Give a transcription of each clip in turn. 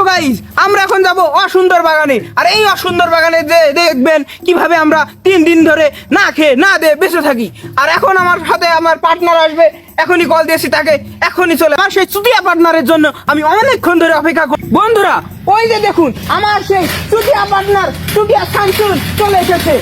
Guys, আমরা এখন যাব অসুন্দর বাগানে। আর এই অসুন্দর বাগানে যে দেখবেন কিভাবে আমরা 3 দিন ধরে না খেয়ে না দিয়ে বেঁচে থাকি। আর এখন আমার সাথে আমার পার্টনার আসবে, এখনই কল দিয়েছি তাকে, এখনই চলে। আমার সেই চুটিয়া পার্টনারের জন্য আমি অনেকক্ষণ ধরে অপেক্ষা করি। বন্ধুরা, ওই যে দেখুন আমার সেই চুটিয়া পার্টনার চুটিয়া শামসুল চলে এসেছে।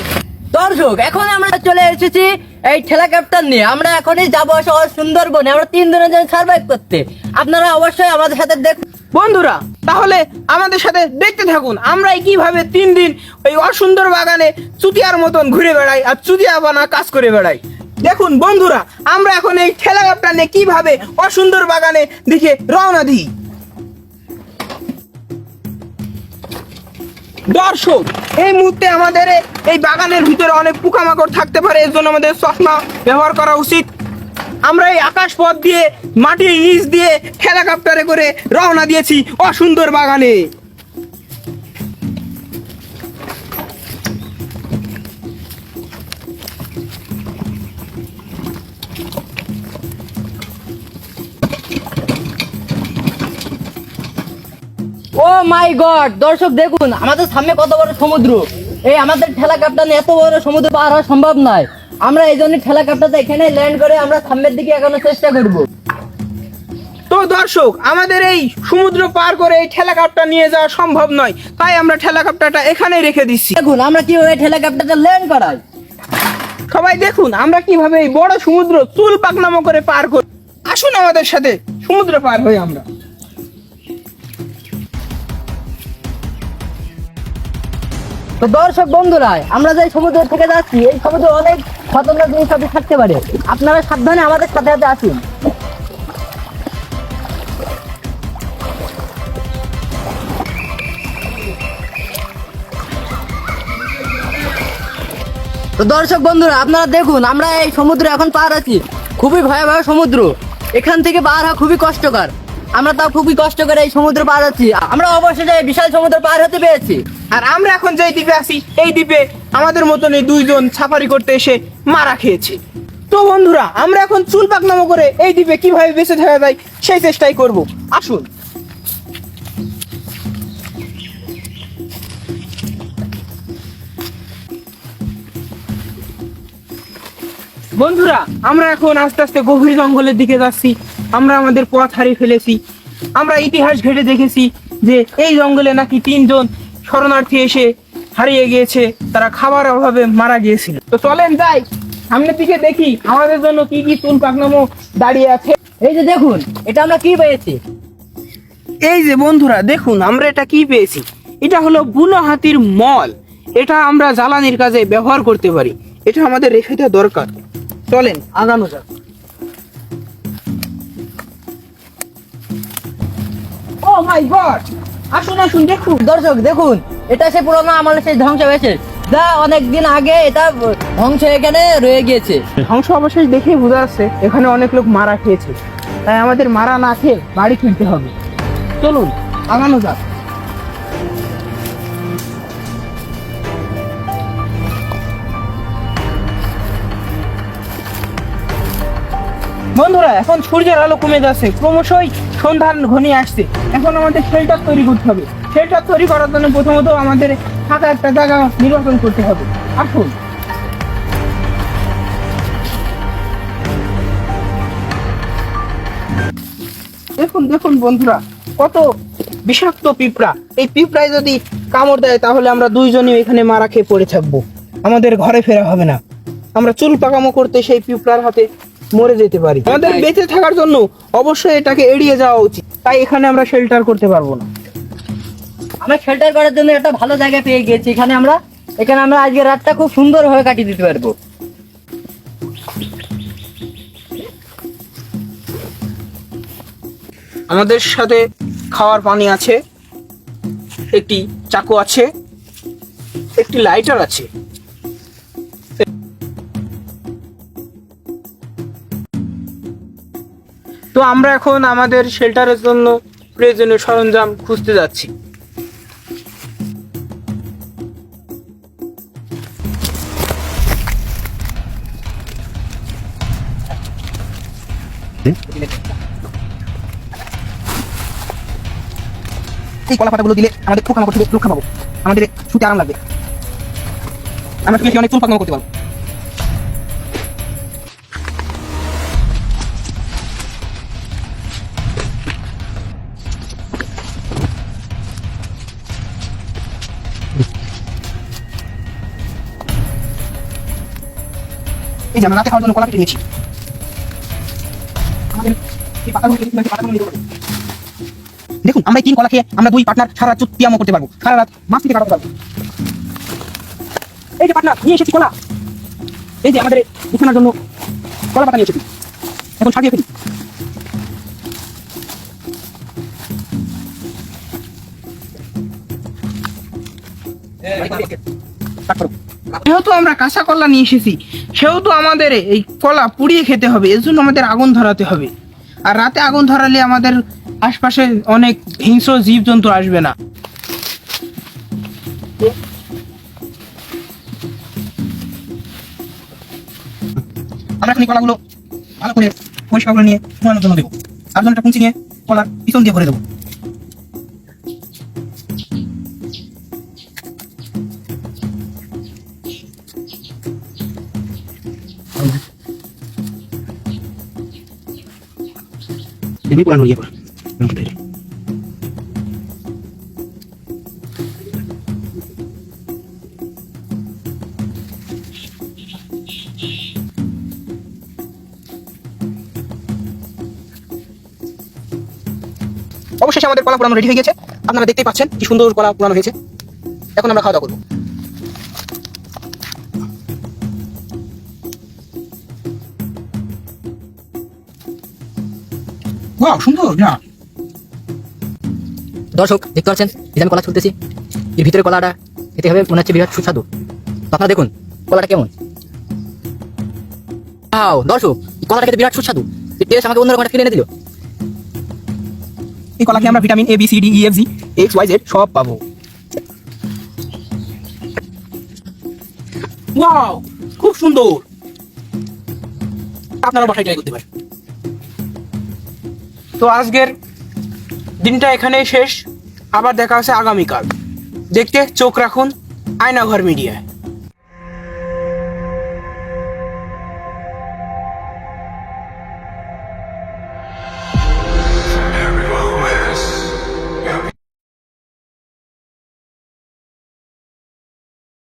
দর্শক, এখন আমরা চলে এসেছি এই ঠেলা ক্যাপ্টার নিয়ে। আমরা এখনই যাবো শহর সুন্দরবনে, আমরা 3 দিনের জন্য সার্ভাইভ করতে। আপনারা অবশ্যই আমাদের সাথে দেখুন। বন্ধুরা, তাহলে আমাদের সাথে দেখতে থাকুন আমরা কিভাবে 3 দিন ওই অসুন্দর বাগানে চুতিয়ার মতন ঘুরে বেড়াই আর চুতিয়া বানা কাজ করে বেড়াই। দেখুন বন্ধুরা, আমরা এখন এই ঠেলা গাবটা নিয়ে কিভাবে অসুন্দর বাগানে দিকে রওনা দিই। দর্শক, এই মুহূর্তে আমাদের এই বাগানের ভিতরে অনেক পোকামাকড় থাকতে পারে, এর জন্য আমাদের চশমা ব্যবহার করা উচিত। আমরা এই আকাশ পথ দিয়ে মাটির নিচ দিয়ে হেলিকপ্টারে করে রওনা দিয়েছি অসুন্দর বাগানে। ও মাই গড, দর্শক দেখুন আমাদের সামনে কত বড় সমুদ্র। এই আমাদের ঠেলা ক্যাপ্টার এত বড় সমুদ্র পার হওয়া সম্ভব নয়। আমরা এই জন্য ঠেলা ক্যাপ্টারটা এখানে ল্যান্ড করে আমরা সামনের দিকে এগোনোর চেষ্টা করব। তো দর্শক, আমাদের এই সমুদ্র পার করে এই হেলিকপ্টার নিয়ে যাওয়া সম্ভব নয়, তাই আমরা হেলিকপ্টারটা এখানেই রেখে দিচ্ছি। দেখুন আমরা কিভাবে ঠেলা ক্যাপ্টারটা ল্যান্ড করাই। সবাই দেখুন আমরা কিভাবে এই বড় সমুদ্র চুল পাকনামো করে পার করি। আসুন আমাদের সাথে সমুদ্র পার হই আমরা। তো দর্শক বন্ধুরা, আমরা যে সমুদ্র থেকে যাচ্ছি এই সমুদ্রে অনেক খতরনাক জিনিস সবই থাকতে পারে। আপনারা সাবধানে আমাদের সাথে সাথে আসুন। তো দর্শক বন্ধুরা, আপনারা দেখুন আমরা এই সমুদ্রে এখন পার আছি। খুবই ভয়াবহ সমুদ্র, এখান থেকে পার হওয়া খুবই কষ্টকর। আমরা তাও খুবই কষ্ট করে এই সমুদ্র পার হচ্ছি। আমরা অবশ্যই এই বিশাল সমুদ্র পার হতে পেরেছি। আর আমরা এখন যেই দ্বীপে আছি এই দ্বীপে আমাদের মতন এই 2 জন সাফারি করতে এসে মারা খেয়েছে। তো বন্ধুরা, আমরা এখন চুল পাকনামো করে এই দ্বীপে কিভাবে বেঁচে থাকা যায় সেই চেষ্টাই করব। আসুন। বন্ধুরা, আমরা এখন আস্তে আস্তে গভীর জঙ্গলের দিকে যাচ্ছি। আমরা আমাদের পথ হারিয়ে ফেলেছি। আমরা ইতিহাস ঘেটে দেখেছি যে এই জঙ্গলে নাকি 3 জন শরণার্থী এসে হারিয়ে গিয়েছে, তারা খাবার অভাবে মারা গিয়েছিল। তো চলেন যাই সামনের দিকে, দেখি আমাদের জন্য কি কি চুল পাকনামো দাঁড়িয়ে আছে। এই যে দেখুন, এটা আমরা কি পেয়েছি। এই যে বন্ধুরা দেখুন, আমরা এটা কি পেয়েছি। এটা হলো বুনো হাতির মল। এটা আমরা জ্বালানির কাজে ব্যবহার করতে পারি। এটা আমাদের রেখে দেওয়া দরকার। চলেন আগানো যাক। ও মাই গড, আসুন আসুন দেখুন। দর্শক দেখুন, এটা সে পুরোনো আমলের সেই ধ্বংস হয়েছে, যা অনেকদিন আগে এটা ধ্বংস এখানে রয়ে গিয়েছে। ধ্বংস অবশেষ দেখে বোঝা যাচ্ছে এখানে অনেক লোক মারা খেয়েছে, তাই আমাদের মারা না খেয়ে বাড়ি ফিরতে হবে। চলুন আগানো যাক। বন্ধুরা, এখন সূর্যের আলো কমে যাচ্ছে, ক্রমশই সন্ধ্যা ঘনিয়ে আসছে। এখন আমাদের শেল্টার তৈরি করতে হবে। শেল্টার তৈরি করার জন্য প্রথমত আমাদের ফাঁকা একটা জায়গা নির্বাচন করতে হবে। আসুন। দেখুন দেখুন বন্ধুরা, কত বিষাক্ত পিঁপড়া। এই পিঁপড়ায় যদি কামড় দেয় তাহলে আমরা 2 জনই এখানে মারা খেয়ে পড়ে থাকবো, আমাদের ঘরে ফেরা হবে না। আমরা চুল পাকামো করতে সেই পিঁপড়ার হাতে মরে যেতে পারি। আমাদের বেঁচে থাকার জন্য অবশ্যই এটাকে এড়িয়ে যাওয়া উচিত, তাই এখানে আমরা শেল্টার করতে পারবো না। আমরা শেল্টার করার জন্য একটা ভালো জায়গা পেয়ে গেছি। এখানে আমরা আজকে রাতটা খুব সুন্দরভাবে কাটিয়ে দিতে পারবো। আমাদের সাথে খাওয়ার পানি আছে, একটি চাকু আছে, একটি লাইটার আছে। তো আমরা এখন আমাদের শেল্টারের জন্য প্রয়োজনীয় সরঞ্জাম খুঁজতে যাচ্ছি। এই কলা পাতাগুলো দিলে আমাদের পোকামাকড় থেকে রক্ষা পাবো, আমাদের শুতে আরাম লাগবে, আমরা শুয়ে অনেক চুল পাকনাও করতে পারবো। এই যে আমরা রাতে খাওয়ার জন্য কলা কেটে নিয়েছি, আমাদের এই পাতাগুলো কেটে পাতাগুলো নিতে পারবো। দেখুন আমরা 3 কলা খেয়ে আমরা 2 পার্টনার সারা রাত ব্যায়াম করতে পারবো, সারা রাত মাছ থেকে কাটাতে পারবো। এই যে পার্টনার নিয়ে এসেছি কলা, এই যে আমাদের বিছানার জন্য কলা পাতা নিয়ে এসেছি, এখন সাজিয়ে ফেলি। যেহেতু আমরা কাঁচা কলা নিয়ে এসেছি, সেহেতু আমাদের এই কলা পুড়িয়ে খেতে হবে, এর জন্য আমাদের আগুন ধরাতে হবে। আর রাতে আগুন ধরালে আমাদের আশপাশে অনেক হিংস্র জীবজন্তু আসবে না। আমরা এখন এই কলাগুলো ভালো করে পরিষ্কার করে নিয়ে ধোয়ানোর জন্য দেবো, আর জন্য একটা কুঞ্চি নিয়ে কলার পিছন দিয়ে ভরে দেবো। ini bukan dulu ya, Pak. অবশেষে আমাদের কলা পোড়ানো রেডি হয়ে গেছে, আপনারা দেখতেই পাচ্ছেন কি সুন্দর কলা পোড়ানো হয়েছে। এখন আমরা খাওয়া দাওয়া করবো। ওয়াও, সুন্দর না? দর্শক দেখতে পাচ্ছেন এই যে আমি কলা ছুলতেছি, এর ভিতরে কলাটা খেতে হবে মনে হচ্ছে বিরাট সুস্বাদু। তো আপনারা দেখুন কলাটা কেমন। ওয়াও দর্শক, এই কলাটা খেতে বিরাট সুস্বাদু, এই টেস্ট আমাকে অন্যরকম একটা ফিল এনে দিল। এই কলা খেয়ে আমরা vitamin A B C D E F G X Y Z সব পাবো। ওয়াও, খুব সুন্দর, আপনারা বাসায় ট্রাই করতে পারেন। তো আজকের দিনটা এখানেই শেষ, আবার দেখা হচ্ছে আগামীকাল। দেখতে চোখ রাখুন আয়নাঘর মিডিয়ায়।